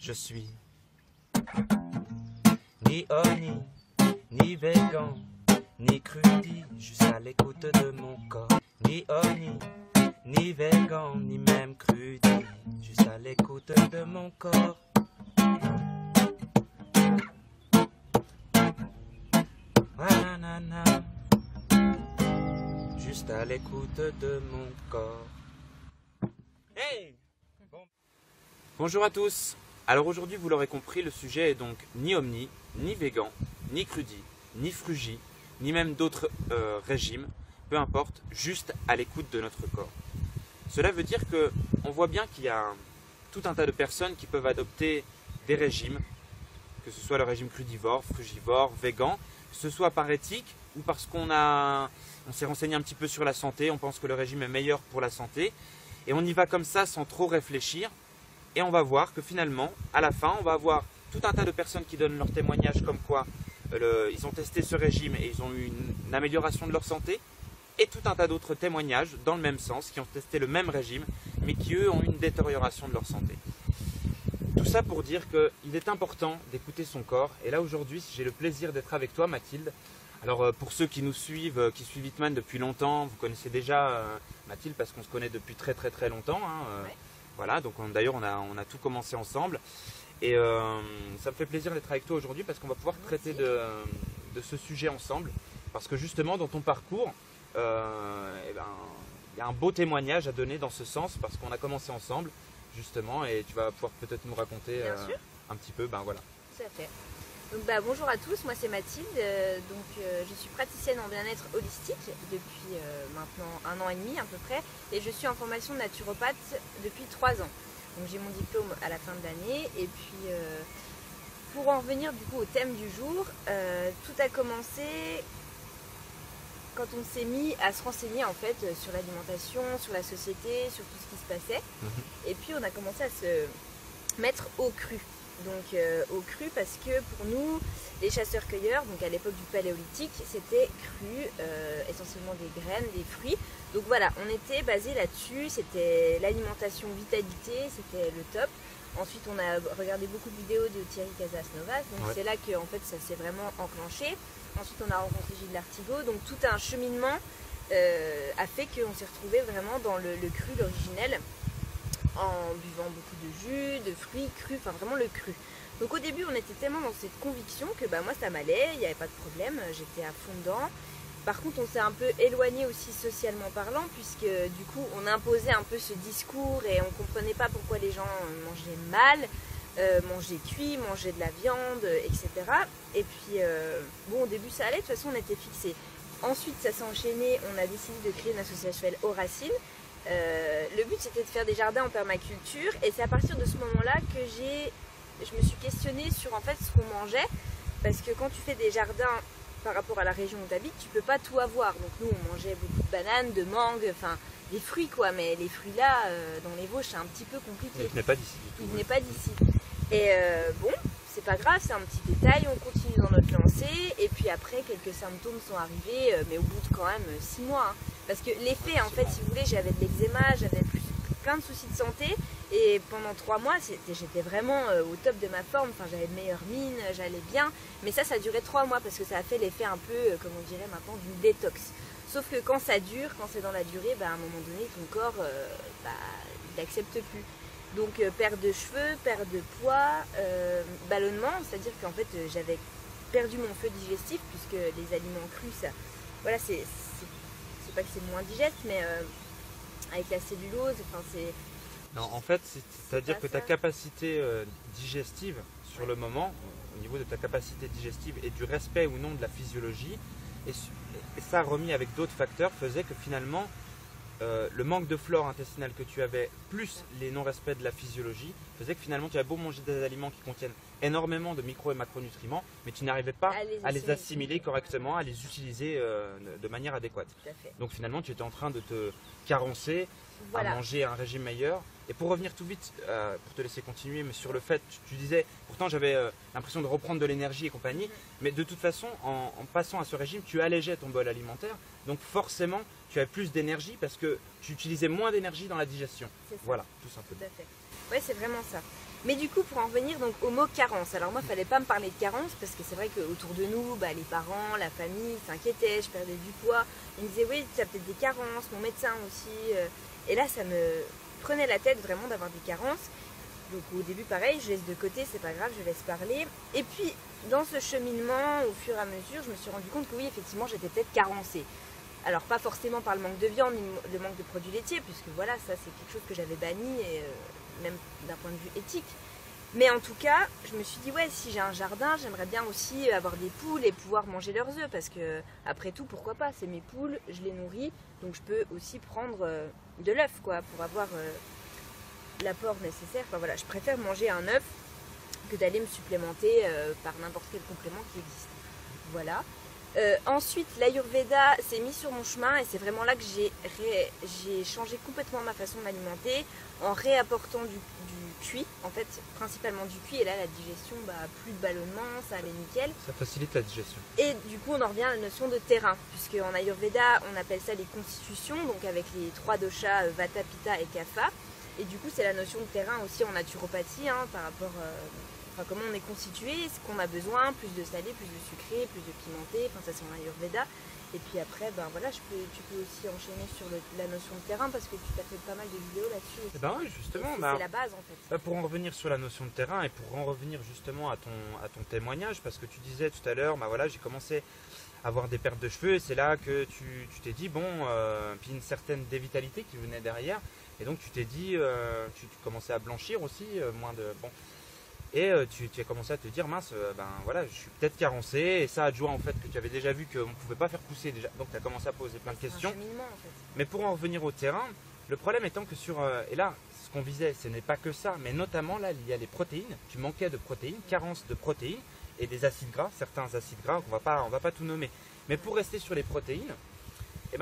Je suis ni oni, ni végan, ni crudi, juste à l'écoute de mon corps. Ni oni, ni végan, ni même crudi, juste à l'écoute de mon corps. Ah, nanana, juste à l'écoute de mon corps. Hey! Bonjour à tous. Alors aujourd'hui, vous l'aurez compris, le sujet est donc ni omni, ni végan, ni crudi, ni frugi, ni même d'autres régimes, peu importe, juste à l'écoute de notre corps. Cela veut dire que on voit bien qu'il y a tout un tas de personnes qui peuvent adopter des régimes, que ce soit le régime crudivore, frugivore, végan, que ce soit par éthique ou parce qu'on s'est renseigné un petit peu sur la santé, on pense que le régime est meilleur pour la santé, et on y va comme ça sans trop réfléchir. Et on va voir que finalement, à la fin, on va avoir tout un tas de personnes qui donnent leur témoignage comme quoi ils ont testé ce régime et ils ont eu une amélioration de leur santé. Et tout un tas d'autres témoignages dans le même sens, qui ont testé le même régime, mais qui eux ont eu une détérioration de leur santé. Tout ça pour dire qu'il est important d'écouter son corps. Et là aujourd'hui, j'ai le plaisir d'être avec toi, Mathilde. Alors pour ceux qui nous suivent, qui suivent Hitman depuis longtemps, vous connaissez déjà Mathilde parce qu'on se connaît depuis très longtemps. Ouais. Voilà, donc d'ailleurs on a tout commencé ensemble et ça me fait plaisir d'être avec toi aujourd'hui parce qu'on va pouvoir traiter de ce sujet ensemble parce que justement dans ton parcours, il y a un beau témoignage à donner dans ce sens parce qu'on a commencé ensemble justement et tu vas pouvoir peut-être nous raconter un petit peu, voilà. Tout à fait. Donc, bonjour à tous, moi c'est Mathilde, je suis praticienne en bien-être holistique depuis maintenant 1 an et demi à peu près et je suis en formation de naturopathe depuis 3 ans. Donc j'ai mon diplôme à la fin de l'année et puis pour en revenir du coup au thème du jour, tout a commencé quand on s'est mis à se renseigner en fait sur l'alimentation, sur la société, sur tout ce qui se passait et puis on a commencé à se mettre au cru. Donc au cru parce que pour nous, les chasseurs-cueilleurs, donc à l'époque du paléolithique, c'était cru, essentiellement des graines, des fruits. Donc voilà, on était basé là-dessus, c'était l'alimentation vitalité, c'était le top. Ensuite on a regardé beaucoup de vidéos de Thierry Casasnovas, donc c'est là que en fait, ça s'est vraiment enclenché. Ensuite on a rencontré Gilles Lartigot, donc tout un cheminement a fait qu'on s'est retrouvé vraiment dans le cru, l'originel, en buvant beaucoup de jus, de fruits crus, enfin vraiment le cru. Donc au début on était tellement dans cette conviction que moi ça m'allait, il n'y avait pas de problème, j'étais à fond dedans. Par contre on s'est un peu éloigné aussi socialement parlant puisque du coup on imposait un peu ce discours et on comprenait pas pourquoi les gens mangeaient mal, mangeaient cuit, mangeaient de la viande, etc. Et puis au début ça allait, de toute façon on était fixés. Ensuite ça s'est enchaîné, on a décidé de créer une association Oracine. Le but c'était de faire des jardins en permaculture et c'est à partir de ce moment-là que je me suis questionnée sur en fait ce qu'on mangeait parce que quand tu fais des jardins par rapport à la région où tu habites, tu peux pas tout avoir. Donc nous on mangeait beaucoup de bananes, de mangues, enfin des fruits quoi, mais les fruits là dans les Vosges c'est un petit peu compliqué. Il venait pas d'ici du tout. Il venait pas d'ici. Et c'est pas grave, c'est un petit détail, on continue dans notre lancée et puis après quelques symptômes sont arrivés mais au bout de quand même 6 mois. Parce que l'effet en fait, si vous voulez, j'avais de l'eczéma, j'avais plein de soucis de santé et pendant 3 mois j'étais vraiment au top de ma forme, enfin j'avais de meilleures mines, j'allais bien, mais ça durait 3 mois parce que ça a fait l'effet un peu, comme on dirait maintenant, d'une détox. Sauf que quand ça dure, quand c'est dans la durée, à un moment donné ton corps il n'accepte plus. Donc perte de cheveux, perte de poids, ballonnement, c'est-à-dire qu'en fait j'avais perdu mon feu digestif puisque les aliments crus, ça, voilà, c'est pas que c'est moins digeste, mais avec la cellulose, enfin c'est... Non, en fait, c'est-à-dire que ta capacité digestive sur le moment, au niveau de ta capacité digestive et du respect ou non de la physiologie, et ça remis avec d'autres facteurs, faisait que finalement, le manque de flore intestinale que tu avais, plus les non-respects de la physiologie, faisait que finalement tu as beau manger des aliments qui contiennent énormément de micro et macronutriments, mais tu n'arrivais pas à les assimiler correctement, à les utiliser de manière adéquate. Donc finalement tu étais en train de te carencer, à manger un régime meilleur. Et pour revenir tout vite, pour te laisser continuer, mais sur le fait, tu disais, pourtant j'avais l'impression de reprendre de l'énergie et compagnie, mais de toute façon, en passant à ce régime, tu allégeais ton bol alimentaire, donc forcément, tu avais plus d'énergie parce que tu utilisais moins d'énergie dans la digestion. Voilà, tout simplement. Tout à fait. Ouais, c'est vraiment ça. Mais du coup, pour en revenir donc au mot carence, alors moi, il fallait pas me parler de carence parce que c'est vrai qu'autour de nous, les parents, la famille s'inquiétaient, je perdais du poids. Ils me disaient oui, tu as peut-être des carences, mon médecin aussi. Et là, ça me prenait la tête vraiment d'avoir des carences. Donc au début, pareil, je laisse de côté, c'est pas grave, je laisse parler. Et puis, dans ce cheminement, au fur et à mesure, je me suis rendu compte que oui, effectivement, j'étais peut-être carencée. Alors pas forcément par le manque de viande, ni le manque de produits laitiers, puisque voilà, ça c'est quelque chose que j'avais banni, et même d'un point de vue éthique. Mais en tout cas, je me suis dit, ouais, si j'ai un jardin, j'aimerais bien aussi avoir des poules et pouvoir manger leurs œufs, parce que après tout, pourquoi pas, c'est mes poules, je les nourris, donc je peux aussi prendre de l'œuf, quoi, pour avoir l'apport nécessaire. Enfin voilà, je préfère manger un œuf que d'aller me supplémenter par n'importe quel complément qui existe. Voilà. Ensuite, l'Ayurveda s'est mis sur mon chemin et c'est vraiment là que j'ai changé complètement ma façon de m'alimenter en réapportant du cuit, en fait, principalement du cuit. Et là, la digestion, plus de ballonnement, ça allait nickel. Ça facilite la digestion. Et du coup, on en revient à la notion de terrain, puisque en Ayurveda, on appelle ça les constitutions, donc avec les 3 doshas, Vata, Pitta et Kapha. Et du coup, c'est la notion de terrain aussi en naturopathie, par rapport comment on est constitué, ce qu'on a besoin, plus de salé, plus de sucré, plus de pimenté, ça c'est en Ayurveda. Et puis après, voilà, tu peux aussi enchaîner sur la notion de terrain parce que tu t'as fait pas mal de vidéos là-dessus. Oui, justement. C'est la base en fait. Pour en revenir sur la notion de terrain et pour en revenir justement à ton témoignage, parce que tu disais tout à l'heure, j'ai commencé à avoir des pertes de cheveux et c'est là que tu t'es dit, puis une certaine dévitalité qui venait derrière. Et donc tu t'es dit, tu commençais à blanchir aussi, Et tu as commencé à te dire, mince, je suis peut-être carencé. Et ça adjoint en fait que tu avais déjà vu qu'on ne pouvait pas faire pousser déjà. Donc tu as commencé à poser plein de questions. Un cheminement, en fait. Mais pour en revenir au terrain, le problème étant que et là, ce qu'on visait, ce n'est pas que ça, mais notamment là, il y a les protéines. Tu manquais de protéines, carence de protéines et des acides gras, certains acides gras, on va pas tout nommer. Mais pour rester sur les protéines,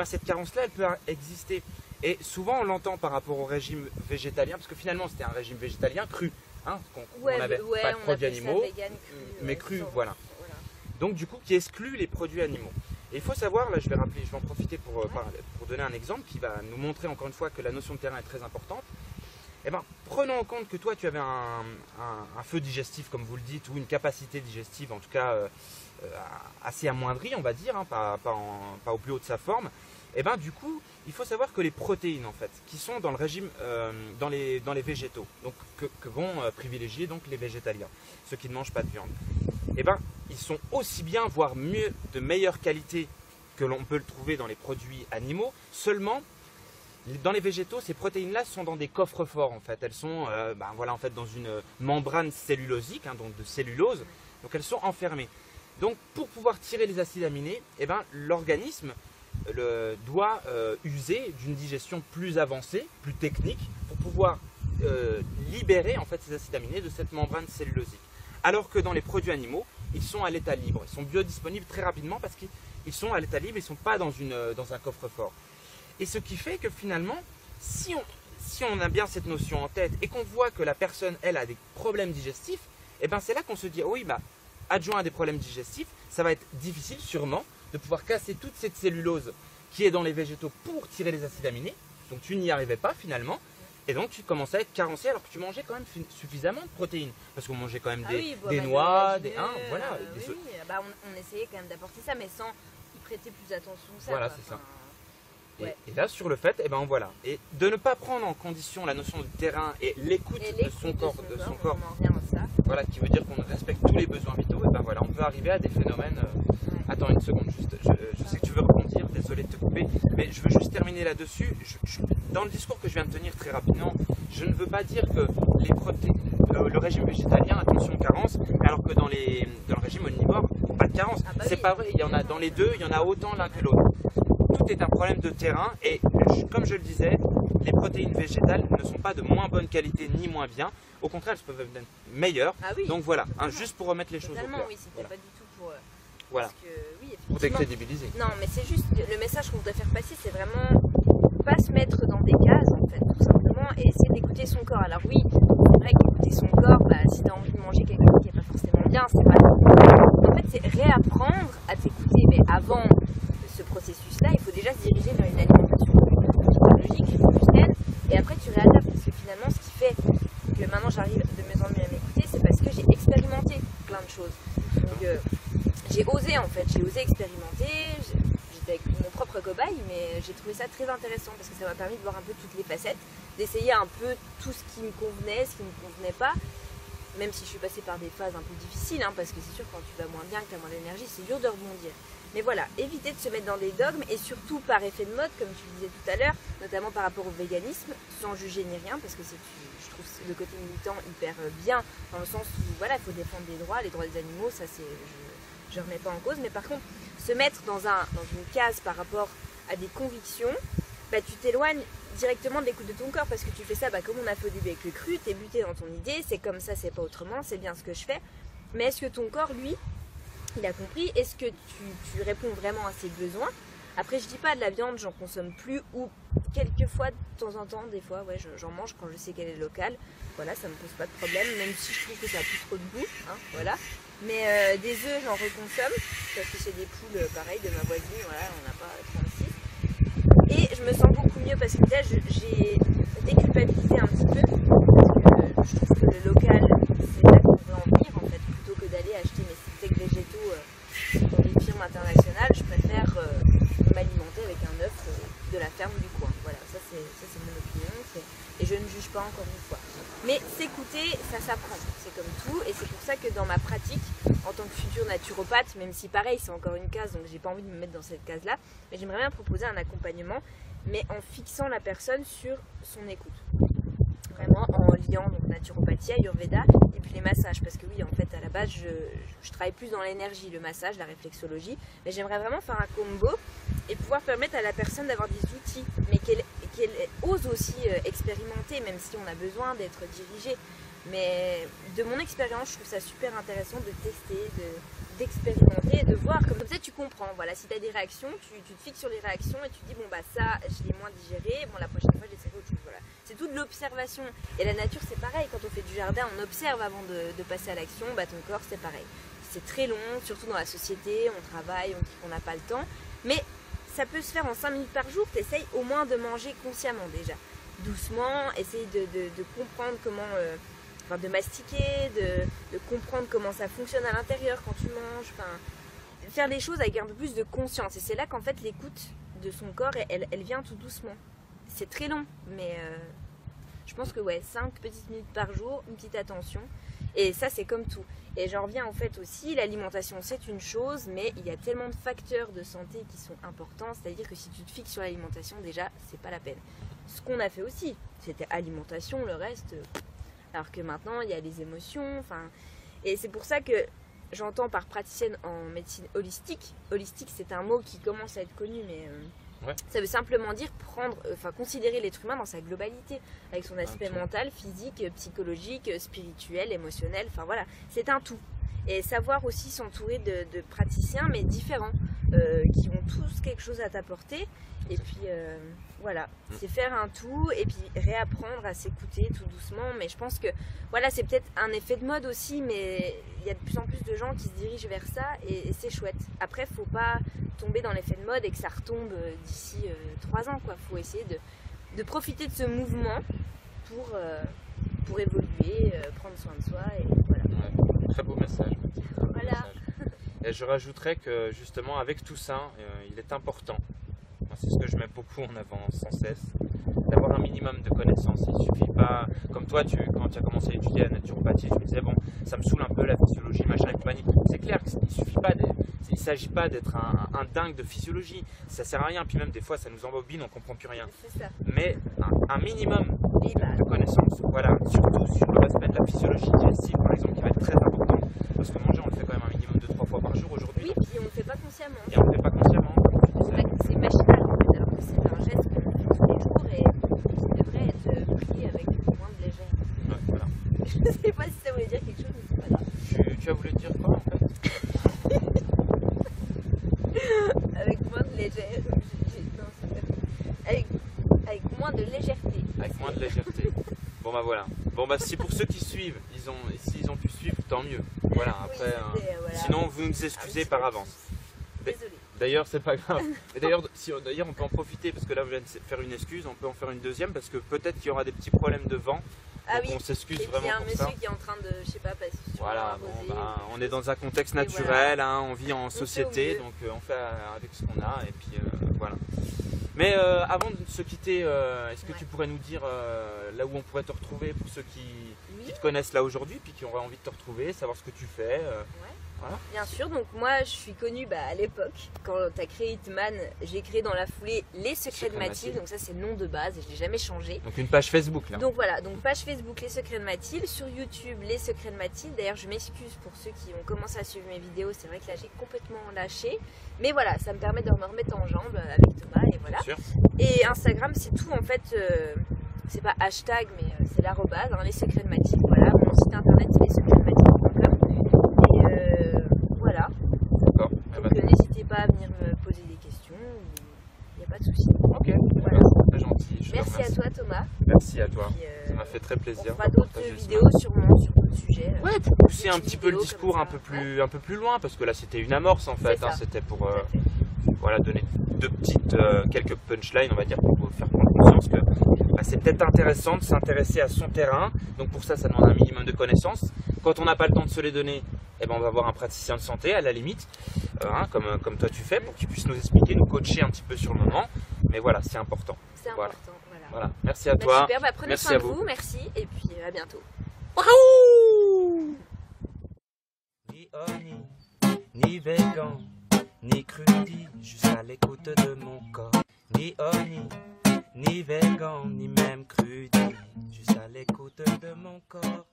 cette carence-là, elle peut exister. Et souvent, on l'entend par rapport au régime végétalien, parce que finalement, c'était un régime végétalien cru. On n'avait pas de produits animaux, mais cru, voilà. Donc du coup, qui exclut les produits animaux. Et il faut savoir, là je vais en profiter pour donner un exemple qui va nous montrer encore une fois que la notion de terrain est très importante. Prenons en compte que toi tu avais un feu digestif, comme vous le dites, ou une capacité digestive en tout cas assez amoindrie, on va dire, pas au plus haut de sa forme. Du coup, il faut savoir que les protéines en fait, qui sont dans le régime, dans les végétaux, donc que vont privilégier donc les végétaliens, ceux qui ne mangent pas de viande, ils sont aussi bien, voire mieux, de meilleure qualité que l'on peut le trouver dans les produits animaux. Seulement, dans les végétaux, ces protéines-là sont dans des coffres forts en fait. Elles sont, en fait, dans une membrane cellulosique, donc de cellulose. Donc elles sont enfermées. Donc pour pouvoir tirer les acides aminés, l'organisme doit user d'une digestion plus avancée, plus technique, pour pouvoir libérer en fait ces acides aminés de cette membrane cellulosique. Alors que dans les produits animaux, ils sont à l'état libre, ils sont biodisponibles très rapidement parce qu'ils sont à l'état libre, ils ne sont pas dans un coffre-fort. Et ce qui fait que finalement, si on a bien cette notion en tête et qu'on voit que la personne, elle, a des problèmes digestifs, c'est là qu'on se dit, oui, adjoint à des problèmes digestifs, ça va être difficile sûrement de pouvoir casser toute cette cellulose qui est dans les végétaux pour tirer les acides aminés. Donc tu n'y arrivais pas finalement. Et donc tu commençais à être carencé alors que tu mangeais quand même suffisamment de protéines. Parce qu'on mangeait quand même des noix, on essayait quand même d'apporter ça, mais sans y prêter plus attention que ça. Voilà, c'est ça. Et là, sur le fait, voilà. Et de ne pas prendre en condition la notion de terrain et l'écoute de son corps, voilà, qui veut dire qu'on respecte tous les besoins vitaux, on peut arriver à des phénomènes. Attends une seconde, juste. Je sais que tu veux rebondir, désolé de te couper, mais je veux juste terminer là-dessus. Dans le discours que je viens de tenir très rapidement, je ne veux pas dire que le régime végétalien, attention, carence, alors que dans le régime omnivore, pas de carence. C'est pas vrai, il y en a dans les deux, il y en a autant l'un que l'autre. Tout est un problème de terrain et comme je le disais, les protéines végétales ne sont pas de moins bonne qualité ni moins bien. Au contraire, elles peuvent être meilleures. Donc voilà, juste pour remettre les choses au clair. Oui, c'était pas du tout pour... Voilà. Parce que, pour décrédibiliser. Non, mais c'est juste, le message qu'on voudrait faire passer, c'est vraiment pas se mettre dans des cases, en fait, tout simplement, et essayer d'écouter son corps. Alors oui, c'est vrai qu'écouter son corps, si t'as envie de manger quelque chose qui n'est pas forcément bien, c'est pas... En fait, c'est réapprendre à t'écouter. Mais avant ce processus-là, il faut déjà se diriger vers une alimentation plus logique, plus saine, et après tu réadaptes, parce que finalement, ce qui fait que maintenant j'arrive de mieux en mieux chose. Donc j'ai osé en fait, j'ai osé expérimenter, j'étais avec mon propre cobaye, mais j'ai trouvé ça très intéressant parce que ça m'a permis de voir un peu toutes les facettes, d'essayer un peu tout ce qui me convenait, ce qui ne me convenait pas, même si je suis passée par des phases un peu difficiles, hein, parce que c'est sûr quand tu vas moins bien, que tu as moins d'énergie, c'est dur de rebondir. Mais voilà, éviter de se mettre dans des dogmes et surtout par effet de mode, comme tu le disais tout à l'heure, notamment par rapport au véganisme, sans juger ni rien, parce que je trouve le côté militant hyper bien, dans le sens où voilà, il faut défendre les droits des animaux, ça c'est, je remets pas en cause, mais par contre, se mettre dans une case par rapport à des convictions, bah, tu t'éloignes directement de l'écoute de ton corps, parce que tu fais ça comme on a fait au début avec le cru, t'es buté dans ton idée, c'est comme ça, c'est pas autrement, c'est bien ce que je fais, mais est-ce que ton corps, lui, il a compris, est-ce que tu réponds vraiment à ses besoins? Après je dis pas de la viande, j'en consomme plus, ou quelques fois de temps en temps, des fois ouais, j'en mange quand je sais qu'elle est locale, voilà, ça me pose pas de problème, même si je trouve que ça a plus trop de goût, hein, voilà. Mais des œufs j'en reconsomme, parce que c'est des poules pareil de ma voisine, voilà, on n'a pas 36. Et je me sens beaucoup mieux parce que déjà j'ai déculpabilisé un petit peu, parce que je trouve que le local c'est là qu'on veut en venir en fait, plutôt que d'aller acheter mes steaks végétaux dans des firmes internationales, je préfère m'alimenter avec un œuf de la ferme du coin. Voilà, ça c'est mon opinion, et je ne juge pas encore une fois. Mais s'écouter, ça s'apprend, c'est comme tout, et c'est pour ça que dans ma pratique, en tant que future naturopathe, même si pareil c'est encore une case, donc j'ai pas envie de me mettre dans cette case-là, mais j'aimerais bien proposer un accompagnement, mais en fixant la personne sur son écoute. Vraiment en liant donc naturopathie, ayurveda et puis les massages, parce que oui en fait à la base je travaille plus dans l'énergie, le massage, la réflexologie, mais j'aimerais vraiment faire un combo et pouvoir permettre à la personne d'avoir des outils, mais qu'elle ose aussi expérimenter, même si on a besoin d'être dirigé. Mais de mon expérience, je trouve ça super intéressant de tester, d'expérimenter et de voir, comme ça tu comprends, voilà, si tu as des réactions, tu te fixes sur les réactions et tu te dis bon bah ça je l'ai moins digéré, bon la prochaine fois j'essaierai autre chose, voilà. C'est tout de l'observation, et la nature c'est pareil, quand on fait du jardin on observe avant de passer à l'action, bah ton corps c'est pareil. C'est très long, surtout dans la société, on travaille, on dit qu'on n'a pas le temps, mais ça peut se faire en 5 minutes par jour, tu essayes au moins de manger consciemment déjà, doucement, essaye de comprendre comment... de mastiquer, de comprendre comment ça fonctionne à l'intérieur quand tu manges, faire les choses avec un peu plus de conscience. Et c'est là qu'en fait l'écoute de son corps, elle vient tout doucement. C'est très long, mais je pense que ouais, 5 petites minutes par jour, une petite attention. Et ça c'est comme tout. Et j'en reviens en fait aussi, l'alimentation c'est une chose, mais il y a tellement de facteurs de santé qui sont importants, c'est-à-dire que si tu te fixes sur l'alimentation, déjà c'est pas la peine. Ce qu'on a fait aussi, c'était alimentation, le reste... Alors que maintenant, il y a les émotions, et c'est pour ça que j'entends par praticienne en médecine holistique. Holistique, c'est un mot qui commence à être connu, mais ouais. Ça veut simplement dire considérer l'être humain dans sa globalité, avec son aspect mental, physique, psychologique, spirituel, émotionnel, voilà, c'est un tout. Et savoir aussi s'entourer de praticiens, mais différents, qui ont tous quelque chose à t'apporter. Et puis voilà, c'est faire un tout et puis réapprendre à s'écouter tout doucement. Mais je pense que voilà, c'est peut-être un effet de mode aussi, mais il y a de plus en plus de gens qui se dirigent vers ça et c'est chouette. Après, faut pas tomber dans l'effet de mode et que ça retombe d'ici 3 ans, quoi. Faut essayer de profiter de ce mouvement pour évoluer, prendre soin de soi et voilà. Ouais, très beau message. Voilà. Et je rajouterais que justement avec tout ça, il est important, c'est ce que je mets beaucoup en avant sans cesse, d'avoir un minimum de connaissances. Il suffit pas, comme toi quand tu as commencé à étudier la naturopathie, tu me disais bon, ça me saoule un peu la physiologie, machin et compagnie. C'est clair qu'il suffit pas, il s'agit pas d'être un dingue de physiologie, ça sert à rien, puis même des fois ça nous embobine, on comprend plus rien. C'est ça. Mais un minimum de connaissances, voilà, surtout sur le respect de la physiologie digestive par exemple, qui va être très important, parce que manger on le fait quand même un minimum de 3 fois par jour aujourd'hui. Oui, puis on le fait pas consciemment. Et on le fait pas consciemment, comme tu disais. C'est machinal en fait, alors que c'est un geste qu'on fait tous les jours et qui devrait être pris avec moins de légèreté. Ouais, voilà. Je sais pas si ça voulait dire quelque chose, mais c'est pas grave. Tu as voulu dire quoi en fait? Avec moins de légèreté. Avec moins de légèreté. Avec moins de légèreté. Bon bah voilà. Bon bah si pour ceux qui suivent, s'ils ont pu suivre, tant mieux. Voilà, après. Oui, voilà. Sinon vous nous excusez par avance. Désolée. D'ailleurs, c'est pas grave. Et d'ailleurs, on peut en profiter parce que là, je viens de faire une excuse. On peut en faire une deuxième parce que peut-être qu'il y aura des petits problèmes de vent Ah Donc oui. on s'excuse Et puis il y vraiment a un pour monsieur ça. qui est en train de, je sais pas, passer sur Voilà, un bon, rosé. ben, on est dans un contexte Et naturel, voilà. hein, on vit en fait au société, mieux. donc on fait avec ce qu'on a, et puis voilà. Mais avant de se quitter, est-ce que Ouais. tu pourrais nous dire là où on pourrait te retrouver pour ceux qui Oui. te connaissent là aujourd'hui, puis qui auraient envie de te retrouver, savoir ce que tu fais Ouais. Voilà. Bien sûr, donc moi je suis connue à l'époque, quand tu as créé Hitman, j'ai créé dans la foulée Les Secrets de Mathilde, donc ça c'est le nom de base et je l'ai jamais changé. Donc une page Facebook là. Donc voilà, donc page Facebook Les Secrets de Mathilde, sur YouTube Les Secrets de Mathilde. D'ailleurs je m'excuse pour ceux qui ont commencé à suivre mes vidéos, c'est vrai que là j'ai complètement lâché. Mais voilà, ça me permet de me remettre en jambes avec Thomas et voilà. Bien sûr. Et Instagram c'est tout en fait, c'est pas hashtag mais c'est l'arrobase, hein, Les Secrets de Mathilde. Voilà, mon site internet c'est lessecretsdemathilde.com. Et voilà. D'accord. Donc n'hésitez pas à venir me poser des questions, il n'y a pas de souci. Ok, Voilà. c'est très gentil. Je te Merci à remercie. toi Thomas. Merci à toi. Puis, Ça m'a fait très on plaisir. fera de d'autres partager ce vidéos sûrement sur d'autres sujets. Ouais, pour pousser un petites petit peu le vidéos discours comme un ça. peu plus loin, parce que là c'était une amorce en fait, C'est hein, ça. c'était pour Tout à fait. voilà, donner deux petites, quelques punchlines, on va dire, pour vous faire prendre conscience que bah, c'est peut-être intéressant de s'intéresser à son terrain. Donc pour ça, ça demande un minimum de connaissances. Quand on n'a pas le temps de se les donner, eh ben, on va voir un praticien de santé à la limite, hein, comme toi tu fais, pour qu'il puisse nous expliquer, nous coacher un petit peu sur le moment. Mais voilà, c'est important. C'est Voilà. important. Voilà. Voilà, merci à Bah, toi. super, prenez Merci soin à de vous. vous, merci et puis à bientôt. Ni oni, ni végan, ni crudi, juste à l'écoute de mon corps. Ni oni, ni végan, ni même crudi, juste à l'écoute de mon corps.